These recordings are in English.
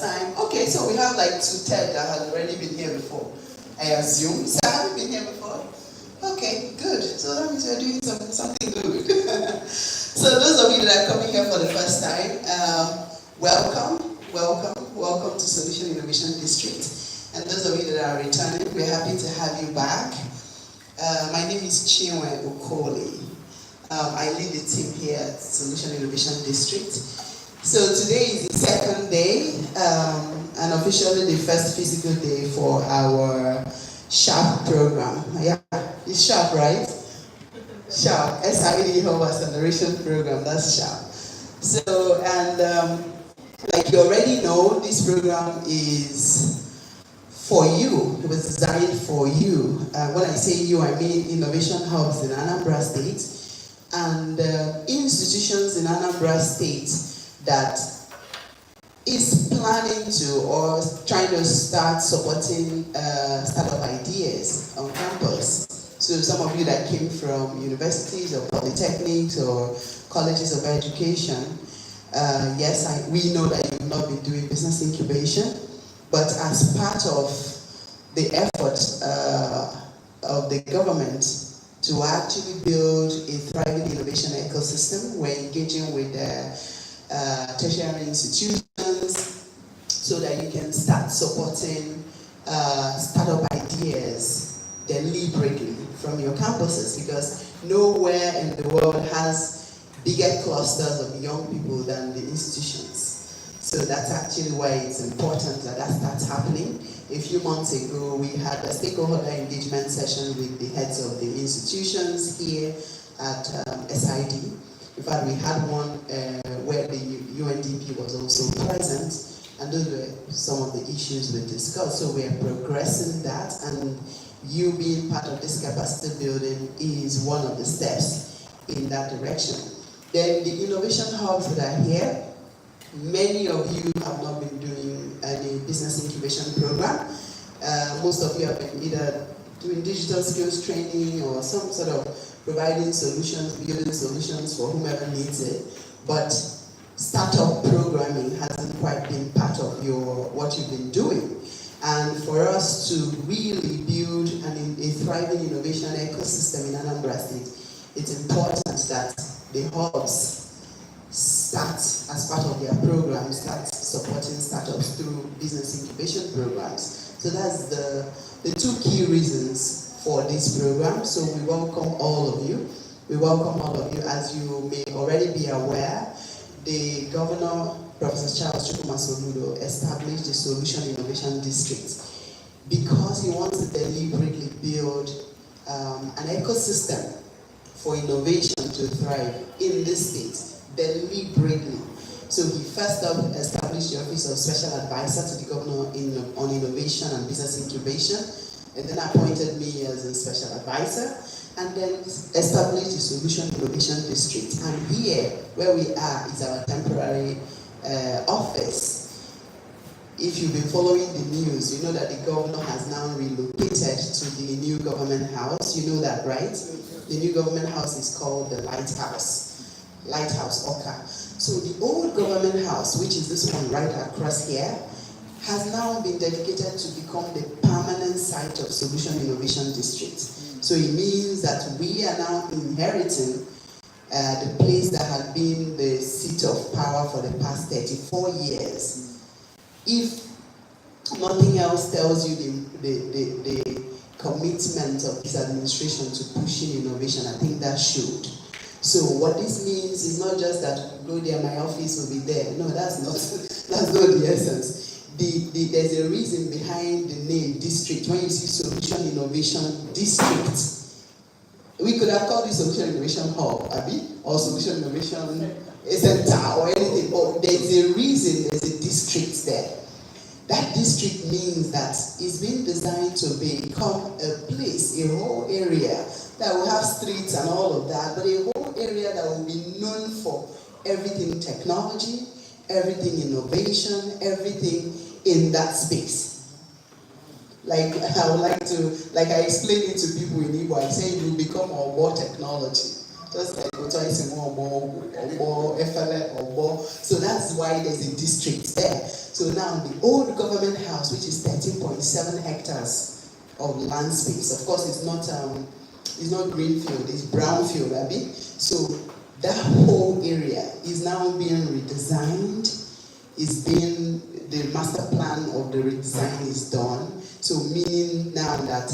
first time? Okay, so we have like 2 Ted that had already been here before, I assume. So have you been here before? Okay, good. So that means you're doing something good. So those of you that are coming here for the first time, welcome to Solution Innovation District. And those of you that are returning, we're happy to have you back. My name is Chinwe Okoli. I lead the team here at Solution Innovation District. So today is the second day, and officially the first physical day for our SHAP program. Yeah, it's SHAP, right? SHAP, SID Home Acceleration Program, that's SHAP. So, and like you already know, this program is for you. It was designed for you. When I say you, I mean innovation hubs in Anambra State and institutions in Anambra State that is planning to or trying to start supporting startup ideas on campus. So some of you that came from universities or polytechnics or colleges of education, yes, we know that you've not been doing business incubation, but as part of the effort of the government to actually build a thriving innovation ecosystem, we're engaging with tertiary institutions so that you can start supporting startup ideas deliberately from your campuses, because nowhere in the world has bigger clusters of young people than the institutions. So that's actually why it's important that that starts happening. A few months ago, we had a stakeholder engagement session with the heads of the institutions here at SID. In fact, we had one where the UNDP was also present, and those were some of the issues we discussed. So we are progressing that, and you being part of this capacity building is one of the steps in that direction. Then the innovation hubs that are here, many of you have not been doing any business incubation program. Most of you have been either doing digital skills training or some sort of providing solutions, building solutions for whomever needs it. But startup programming hasn't quite been part of what you've been doing. And for us to really build a thriving innovation ecosystem in Anambra State, it's important that the hubs start, as part of their program, start supporting startups through business incubation programs. So that's the 2 key reasons for this program. So we welcome all of you. We welcome all of you. As you may already be aware, the Governor, Professor Charles Chukwumasoludo, established the Solution Innovation District because he wants to deliberately build an ecosystem for innovation to thrive in this state, deliberately. So he first established the Office of Special Advisor to the Governor on Innovation and Business Incubation, and then appointed me as a Special Advisor, and then established the Solution Innovation District. And here, where we are, is our temporary office. If you've been following the news, you know that the governor has now relocated to the new government house. You know that, right? The new government house is called the Lighthouse Oka. So the old government house, which is this one right across here, has now been dedicated to become the permanent site of Solution Innovation District. So it means that we are now inheriting the place that had been the seat of power for the past 34 years. If nothing else tells you the commitment of this administration to pushing innovation, I think that should. So what this means is not just that go there, my office will be there. No, that's not the essence. There's a reason behind the name district. When you see Solution Innovation District, we could have called it Solution Innovation Hub, Abby, or Solution Innovation Center, or anything. But there's a reason there's a district there. That district means that it's been designed to become a place, a whole area that will have streets and all of that, but a whole area that will be known for everything technology, everything innovation, everything in that space. Like I would like to, like I explained it to people in Igbo, I say it will become our war technology. Just like so that's why there's a district there. So now the old government house, which is 13.7 hectares of land space, of course it's not greenfield, it's brownfield, Abby. So that whole area is now being redesigned. The master plan of the redesign is done. So meaning now that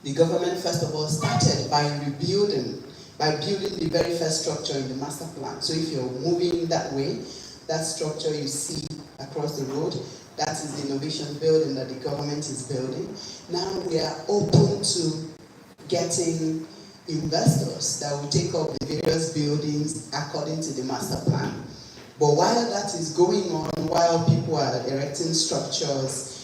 the government first of all started by building the very first structure in the master plan. So if you're moving that way, that structure you see across the road, that is the innovation building that the government is building. Now we are open to getting investors that will take up the various buildings according to the master plan. But while that is going on, while people are erecting structures,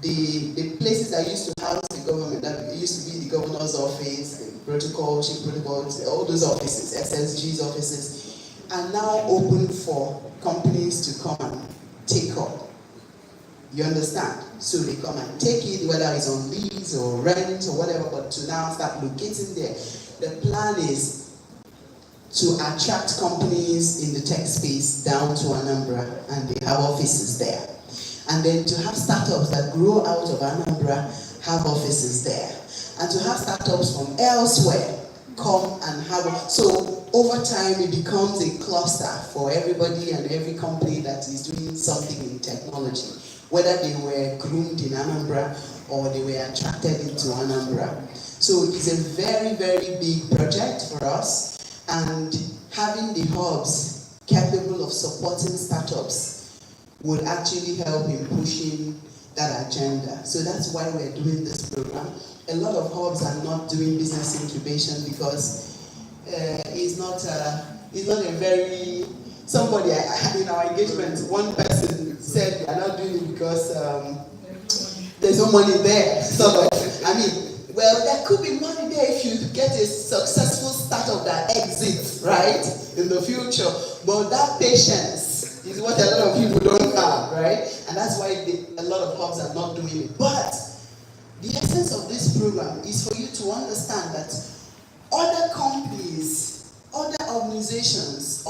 the places that used to house the government, that used to be the governor's office, the protocol, chief protocols, all those offices, SSG's offices, are now open for companies to come and take up. You understand? So they come and take it, whether it's on lease or rent or whatever, but to now start locating there. The plan is to attract companies in the tech space down to Anambra, and they have offices there. And then to have startups that grow out of Anambra have offices there. And to have startups from elsewhere come and have. So over time it becomes a cluster for everybody and every company that is doing something in technology, whether they were groomed in Anambra or they were attracted into Anambra. So it's a very, very big project for us, and having the hubs capable of supporting startups would actually help in pushing that agenda. So that's why we're doing this program. A lot of hubs are not doing business incubation because it's not a very, somebody in our engagement, one person said they are not doing it because there's no money there. So, well, there could be money there if you get a successful startup that exits, right, in the future. But that patience is what a lot of people don't have, right? And that's why a lot of hubs are not doing it. But the essence of this program is for you to understand that other companies, other organizations,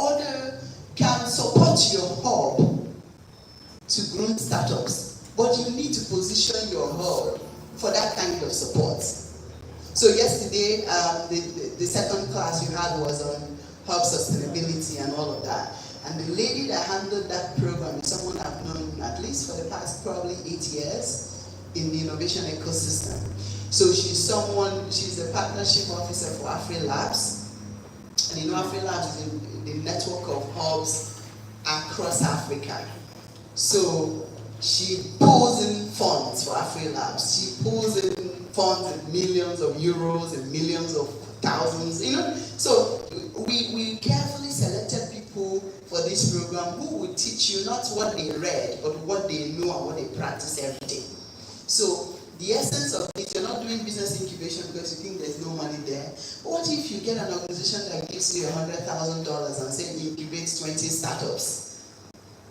can support your hub to grow startups. But you need to position your hub for that kind of support. So yesterday, the second class you had was on hub sustainability and all of that. And the lady that handled that program is someone I've known at least for the past probably 8 years in the innovation ecosystem. So she's a partnership officer for AfriLabs. And AfriLabs is the network of hubs across Africa. So she pulls in funds for AfriLabs. She pulls in funds in millions of euros and millions of thousands. So we carefully selected people for this program who would teach you not what they read, but what they know and what they practice every day. So the essence of this, you're not doing business incubation because you think there's no money there. But what if you get an organization that gives you $100,000 and say incubate 20 startups?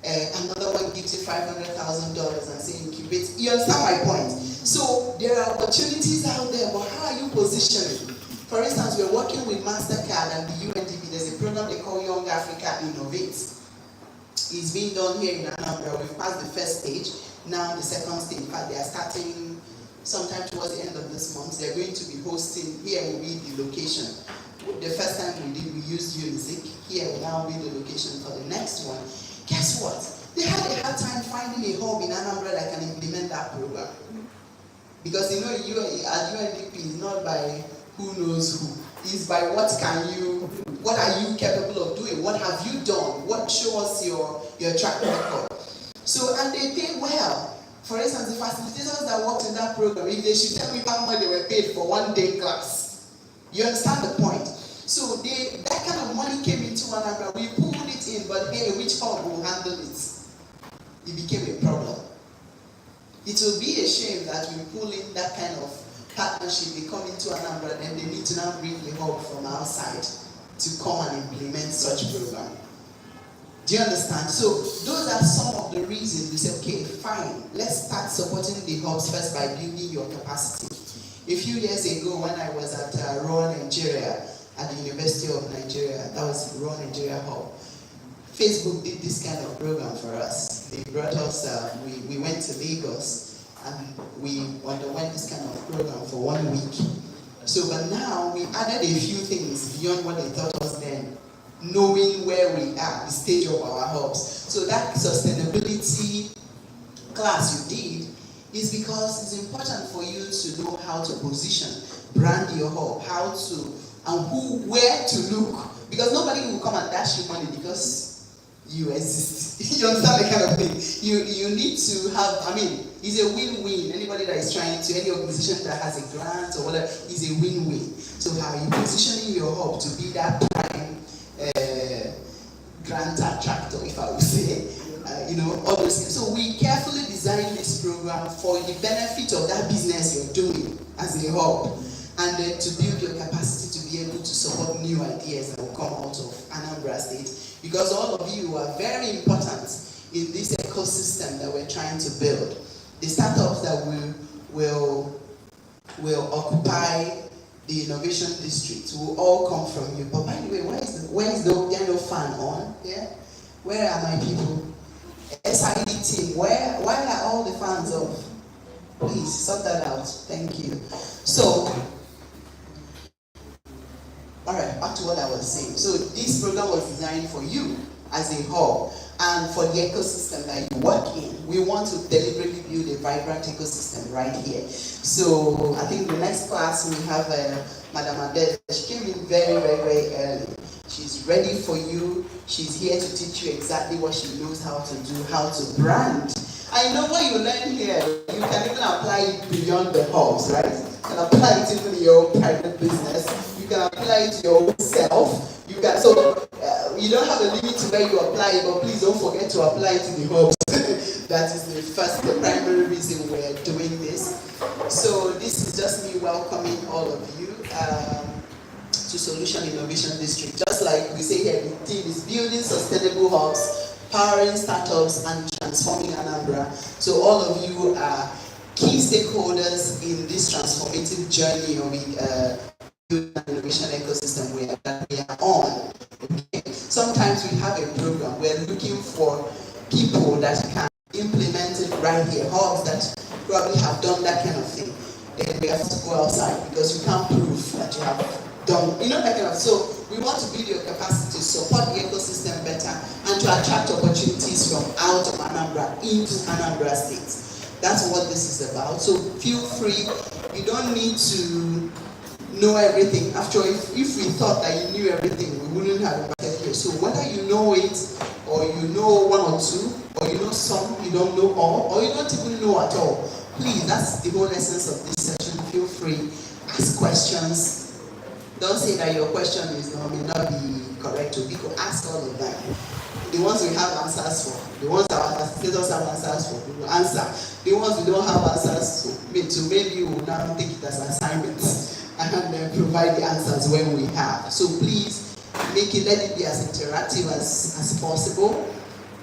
Another one gives you $500,000 and say incubate. You understand my point? So there are opportunities out there, but how are you positioning? For instance, we're working with MasterCard and the UNDP. There's a program they call Young Africa Innovate. It's being done here in Anambra. We've passed the first stage. Now the second stage, in fact, they are starting sometime towards the end of this month. They're going to be hosting, here will be the location. The first time we used Unizik. Here will now be the location for the next one. Guess what? They had a hard time finding a hub in Anambra that can implement that program. Because at UNDP is not by who knows who. It's by what are you capable of doing? What have you done? Show us your track record. So, and they pay well. For instance, the facilitators that worked in that program, if they should tell me how much they were paid for one day class. You understand the point? So that kind of money came into Anambra. We pulled it in, but hey, which hub will handle it? It became a problem. It will be a shame that we pull in that kind of partnership. They come into Anambra, then they need to now bring the hub from outside to come and implement such program. Do you understand? So those are some of the reasons we say, okay, fine, let's start supporting the hubs first by building your capacity. A few years ago when I was at Raw Nigeria, at the University of Nigeria. That was Raw Nigeria Hub. Facebook did this kind of program for us. They brought us, we went to Lagos and we underwent this kind of program for 1 week. So, but now we added a few things beyond what they taught us then, knowing where we are, the stage of our hubs. So that sustainability class you did is because it's important for you to know how to position, brand your hub, how to, and where to look. Because nobody will come and dash you money because you exist. You understand the kind of thing? You need to have, I mean, it's a win-win. Anybody that is trying to, any organization that has a grant or whatever, is a win-win. So how are you positioning your hub to be that prime grant attractor, if I would say, all those things. So we carefully designed this program for the benefit of that business you're doing as a hub, and then to build your capacity to be able to support new ideas that will come out of Anambra State, because all of you are very important in this ecosystem that we're trying to build. The startups that will occupy the innovation district will all come from you. But by the way, where is the yellow fan on? Yeah? Where are my people? SID team, why are all the fans off? Please sort that out. Thank you. So, alright, back to what I was saying. So this program was designed for you as a hub and for the ecosystem that you work in. We want to deliberately build a vibrant ecosystem right here. So I think the next class we have Madam Adele. She came in very, very, very early. She's ready for you. She's here to teach you exactly what she knows how to do, how to brand. I know what you learn here, you can even apply it beyond the hubs, right? You can apply it even in your own private business. You can apply it to your own self. You don't have a limit to where you apply it, but please don't forget to apply it to the hubs. That is the primary reason we're doing this. So this is just me welcoming all of you to Solution Innovation District. Just like we say here, the team is building sustainable hubs, powering startups, and transforming Anambra. So all of you are key stakeholders in this transformative journey of the innovation ecosystem we are on. Okay. Sometimes we have a program, we're looking for people that can implement it right here, hubs that probably have done that kind of thing. Then we have to go outside because you can't prove that you have done, that kind of. So we want to build your capacity to support the ecosystem better and to attract opportunities from out of Anambra into Anambra State. That's what this is about. So feel free. You don't need to know everything. After all, if we thought that you knew everything, we wouldn't have invited you. So whether you know it, or you know one or two, or you know some, you don't know all, or you don't even know at all, please, that's the whole essence of this session. Feel free, ask questions. Don't say that your question may not be correct, or people ask all of them. The ones we have answers for, the ones that our facilitators have answers for, we will answer. The ones we don't have answers to, maybe we will now take it as assignments and then provide the answers when we have. So please, let it be as interactive as possible.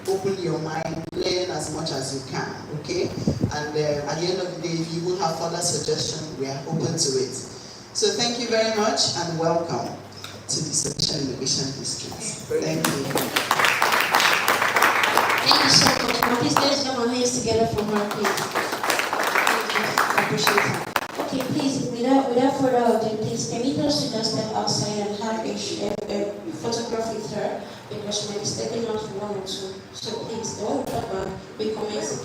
Open your mind, learn as much as you can, okay? And at the end of the day, if you will have further suggestions, we are open to it. So thank you very much and welcome to the Solution Innovation District. Thank you. Thank you so much. Now please let's jam our hands together for her, please. Thank you. I appreciate it. Okay, please, without further ado, please permit us to just step outside and have a photograph with her because she might be stepping out for one or two. So please, don't talk about we commence